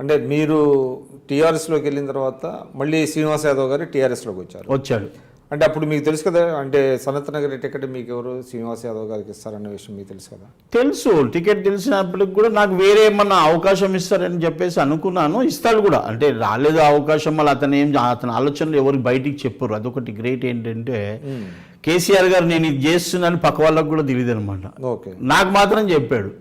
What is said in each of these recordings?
అంటే మీరు టీఆర్ఎస్లోకి వెళ్ళిన తర్వాత మళ్ళీ శ్రీనివాస్ యాదవ్ గారు టీఆర్ఎస్లోకి వచ్చాడు. అంటే అప్పుడు మీకు తెలుసు కదా, అంటే సనత్ నగర్ టికెట్ మీకు ఎవరు శ్రీనివాస్ యాదవ్ గారికి ఇస్తారన్న విషయం మీకు తెలుసు కదా? తెలుసు, టికెట్ తెలిసినప్పటికి కూడా నాకు వేరే ఏమన్నా అవకాశం ఇస్తారని చెప్పేసి అనుకున్నాను. ఇస్తాడు కూడా, అంటే రాలేదు అవకాశం, మళ్ళీ అతని ఆలోచనలు ఎవరికి బయటికి చెప్పరు. అదొకటి గ్రేట్ ఏంటంటే కేసీఆర్ గారు నేను ఇది చేస్తున్నాను పక్క వాళ్ళకు కూడా తెలియదు అనమాట. నాకు మాత్రం చెప్పాడు.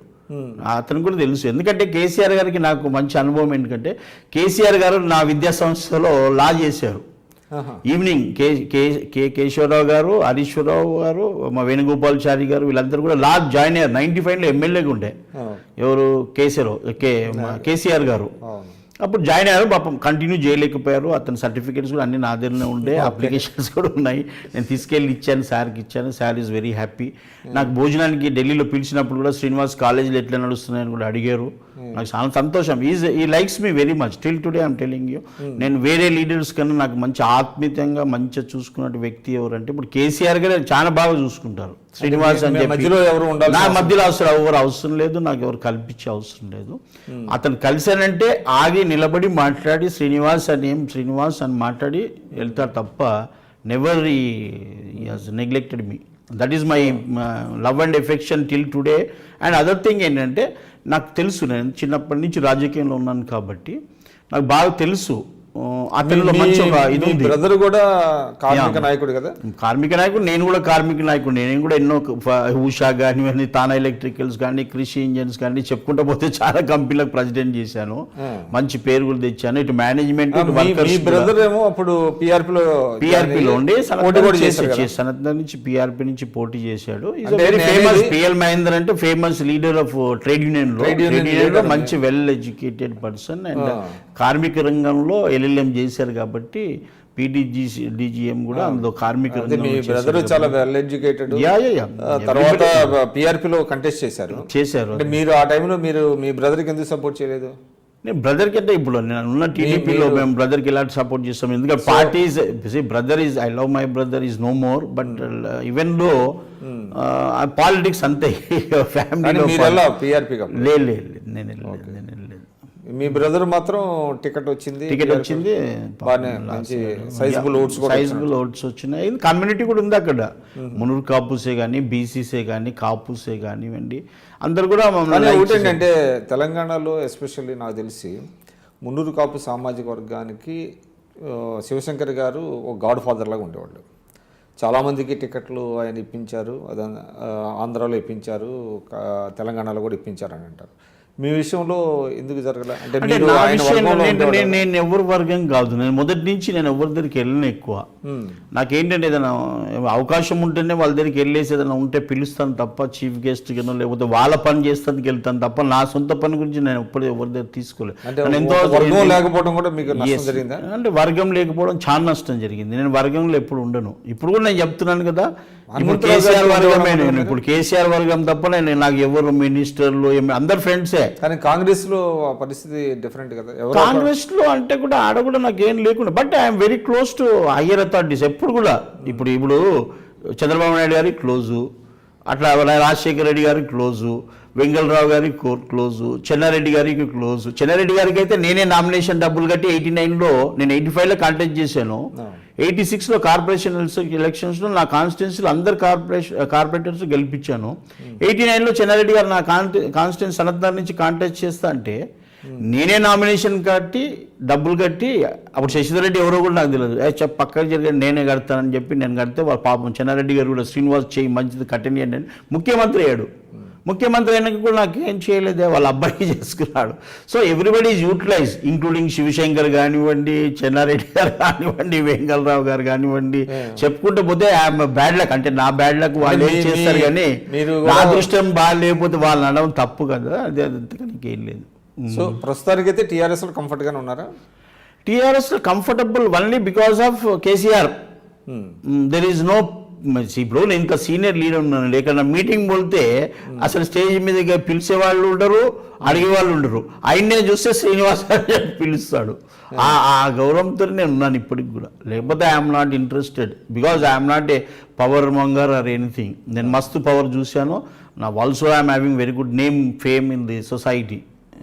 అతను కూడా తెలుసు, ఎందుకంటే కేసీఆర్ గారికి నాకు మంచి అనుభవం ఏంటంటే కేసీఆర్ గారు నా విద్యా సంస్థలో లా చేశారు. ఈవినింగ్ కేశవరావు గారు, హరీశ్వరరావు గారు, మా వేణుగోపాల్చారి గారు వీళ్ళందరూ కూడా లా జాయిన్ అయ్యారు. 95లో ఎమ్మెల్యేగా ఉండే ఎవరు కేసీఆర్ గారు అప్పుడు జాయిన్ అయ్యారు. పాపం కంటిన్యూ చేయలేకపోయారు. అతని సర్టిఫికేట్స్ కూడా అన్ని నా దగ్గరనే ఉండే, అప్లికేషన్స్ కూడా ఉన్నాయి. నేను తీసుకెళ్ళి ఇచ్చాను, సార్కి ఇచ్చాను. Sir is very happy. నాకు భోజనానికి ఢిల్లీలో పిలిచినప్పుడు కూడా శ్రీనివాస్ కాలేజీలు ఎట్లా నడుస్తున్నాయని కూడా అడిగారు. నాకు చాలా సంతోషం. ఈ likes me very much till today I'm telling you. నేను వేరే లీడర్స్ కన్నా నాకు మంచి ఆత్మీయంగా మంచిగా చూసుకున్న వ్యక్తి ఎవరంటే ఇప్పుడు కేసీఆర్ గారు చాలా బాగా చూసుకుంటారు. శ్రీనివాస్ అని చెప్పి నా మధ్యలో ఎవరు అవసరం లేదు, నాకు ఎవరు కల్పించే అవసరం లేదు. అతను కలిశానంటే ఆగి నిలబడి మాట్లాడి శ్రీనివాస్ అని మాట్లాడి వెళ్తారు తప్ప never he has neglected me. That is my love and affection till today. And other thing ఏంటంటే నాకు తెలుసు, నేను చిన్నప్పటి నుంచి రాజకీయంలో ఉన్నాను కాబట్టి నాకు బాగా తెలుసు అతనిలో మంచి ఇది ఉంది. బ్రదర్ కూడా కార్మిక నాయకుడు కదా? కార్మిక నాయకుడు, నేను కూడా కార్మిక నాయకుడు. నేను కూడా ఎన్నో ఉషా కానివ్వండి, తానా ఎలక్ట్రికల్స్ కానీ, కృషి ఇంజన్స్ కానీ చెప్పుకుంటూ పోతే చాలా కంపెనీలకు ప్రెసిడెంట్ చేశాను. మంచి పేరు కూడా తెచ్చాను. ఇటు మేనేజ్మెంట్, బ్రదర్ ఏమో అప్పుడు పిఆర్పిలో ఉండి సనత్ నుంచి పిఆర్పి నుంచి పోటీ చేశాడు. వెరీ ఫేమస్ పిఎల్ మహేందర్ అంటే famous leader of trade union లో మంచి వెల్ ఎడ్యుకేటెడ్ పర్సన్. అండ్ కార్మిక రంగంలో ఎల్ఎల్ఎం చేశారు కాబట్టి పీడీజీఎం కూడా అందులో కార్మిక చాలా వెల్ ఎడ్యుకేటెడ్. తర్వాత పిఆర్పిలో కంటెస్ట్ చేశారు. అంటే మీరు ఆ టైంలో మీరు మీ బ్రదర్కి ఎందుకు సపోర్ట్ చేయలేదు? నేను బ్రదర్కి అంటే ఇప్పుడు నేను ఉన్న టీడీపీలో మేము బ్రదర్కి ఎలాంటి సపోర్ట్ చేస్తాం, ఎందుకంటే parties brother is I love my brother is no more. But even లో పాలిటిక్స్ అంతే ఫ్యామిలీలో లేదు. మీ బ్రదర్ మాత్రం టికెట్ వచ్చింది. సైజబుల్ ఓట్స్ వచ్చినాయి. కమ్యూనిటీ కూడా ఉంది అక్కడ. మునూరు కాపుసే కానీ, బీసీసే కానీ, కాపుసే కానివ్వండి, అందరు కూడా. ఏంటంటే తెలంగాణలో ఎస్పెషల్లీ నాకు తెలిసి మున్నూరు కాపు సామాజిక వర్గానికి శివశంకర్ గారు ఒక గాడ్ ఫాదర్ లాగా ఉండేవాళ్ళు. చాలామందికి టికెట్లు ఆయన ఇప్పించారు, ఆంధ్రాలో ఇప్పించారు, తెలంగాణలో కూడా ఇప్పించారు అని అంటారు. మీ విషయంలో ఎందుకు జరగలే? అంటే నేను ఎవరి వర్గం కాదు. నేను మొదటి నుంచి నేను ఎవరి దగ్గరికి వెళ్ళను ఎక్కువ. నాకేంటంటే ఏదైనా అవకాశం ఉంటేనే వాళ్ళ దగ్గరికి వెళ్ళేసి ఏదైనా ఉంటే పిలుస్తాను తప్ప, చీఫ్ గెస్ట్ కింద లేకపోతే వాళ్ళ పని చేస్తానికి వెళ్తాను తప్ప నా సొంత పని గురించి నేను ఎప్పుడు ఎవరి దగ్గర తీసుకోలేదు. లేకపోవడం కూడా మీకు జరిగిందా? అంటే వర్గం లేకపోవడం చాలా నష్టం జరిగింది. నేను వర్గంలో ఎప్పుడు ఉండను. ఇప్పుడు కూడా నేను చెప్తున్నాను కదా, ఇప్పుడు కేసీఆర్ వర్గమే. నేను ఇప్పుడు కేసీఆర్ వర్గం తప్ప నాకు ఎవరు మినిస్టర్లు అందరు ఫ్రెండ్సే. కానీ కాంగ్రెస్ లో పరిస్థితి డిఫరెంట్ కదా? కాంగ్రెస్ లో అంటే కూడా ఆడ కూడా నాకేం లేకుండా, but I'm very close to higher authorities ఎప్పుడు కూడా. ఇప్పుడు చంద్రబాబు నాయుడు గారికి క్లోజు, అట్లా రాజశేఖర రెడ్డి గారికి క్లోజు, వెంగళరావు గారికి క్లోజు, చెన్నారెడ్డి గారికి క్లోజు. చెన్నారెడ్డి గారికి అయితే నేనే నామినేషన్ డబ్బులు కట్టి 89లో, నేను 85లో కాంటెస్ట్ చేశాను. 86లో కార్పొరేషన్ ఎలక్షన్స్లో నా కాన్స్టిట్యున్సీలో అందరు కార్పొరేటర్స్ గెలిపించాను. 89లో చెన్నారెడ్డి గారు నా కాన్స్టిట్యున్సీ సనత్ నగర్ నుంచి కాంటెస్ట్ చేస్తా అంటే నేనే నామినేషన్ కట్టి డబ్బులు కట్టి, అప్పుడు శశిధర్ రెడ్డి ఎవరో కూడా నాకు తెలియదు, పక్కన జరిగి నేనే కడతానని చెప్పి నేను కడితే వాళ్ళ పాపం చెన్నారెడ్డి గారు కూడా శ్రీనివాస్ చేయి మంచిది కట్టండి అని ముఖ్యమంత్రి అయ్యాడు. ముఖ్యమంత్రి అయినాక కూడా నాకేం చేయలేదే, వాళ్ళ అబ్బాయి చేసుకున్నాడు. So everybody is utilise, including Shivashankar కానివ్వండి, చెన్నారెడ్డి గారు కానివ్వండి, వెంగళరావు గారు కానివ్వండి, చెప్పుకుంటూ పోతే బ్యాడ్ లక్. అంటే నా బ్యాడ్ లక్ వాళ్ళు ఏం చేస్తారు, కానీ నా అదృష్టం బాగా లేకపోతే వాళ్ళు అనడం తప్పు కదా. అదే అంతకనికి ఏం లేదు. సో ప్రస్తుతానికి అయితే టీఆర్ఎస్ లో కంఫర్ట్ గానే ఉన్నారా? టీఆర్ఎస్ లో comfortable only because of KCR. There is no, ఇప్పుడు నేను ఇంకా సీనియర్ లీడర్ ఉన్నాను. లేకుండా మీటింగ్ పోతే అసలు స్టేజ్ మీద పిలిచే వాళ్ళు ఉండరు, అడిగే వాళ్ళు ఉండరు. ఆయన్నే చూస్తే శ్రీనివాస్ పిలుస్తాడు. ఆ గౌరవంతో నేను ఉన్నాను ఇప్పటికి కూడా. లేకపోతే I'm not interested because I'm not a power monger or anything. నేను మస్తు పవర్ చూశాను. నా also I'm having very good name, fame in the society.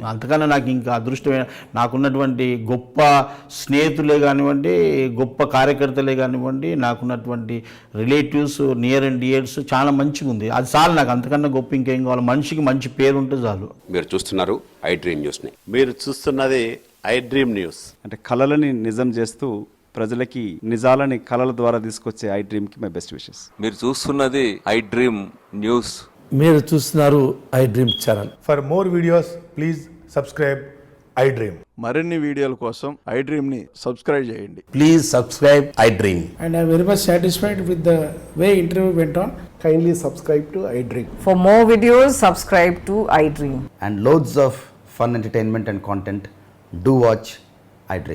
అంతకన్నా నాకు ఇంకా అదృష్టమైన నాకున్నటువంటి గొప్ప స్నేహితులే కానివ్వండి, గొప్ప కార్యకర్తలే కానివ్వండి, నాకున్నటువంటి రిలేటివ్స్ నియర్ అండ్ డియర్స్ చాలా మంచిగా ఉంది. అది చాలు నాకు, అంతకన్నా గొప్ప ఇంకేం కావాలి. మనిషికి మంచి పేరు ఉంటే చాలు. మీరు చూస్తున్నారు ఐ డ్రీమ్ న్యూస్ని. మీరు చూస్తున్నది ఐ డ్రీమ్ న్యూస్. అంటే కళలని నిజం చేస్తూ ప్రజలకి నిజాలని కళల ద్వారా తీసుకొచ్చే ఐ డ్రీమ్కి మై బెస్ట్ విషెస్. మీరు చూస్తున్నది ఐ డ్రీమ్ న్యూస్. మీరు చూస్తున్నారు I dream channel. For more videos, please subscribe iDream. మరిన్ని వీడియోల కోసం ఐ డ్రీమ్ని సబ్స్క్రైబ్ చేయండి. Please subscribe I dream. And I am very much satisfied with the way interview went on. Kindly subscribe to iDream. For more videos, subscribe to iDream. And loads of fun entertainment and content. Do watch iDream.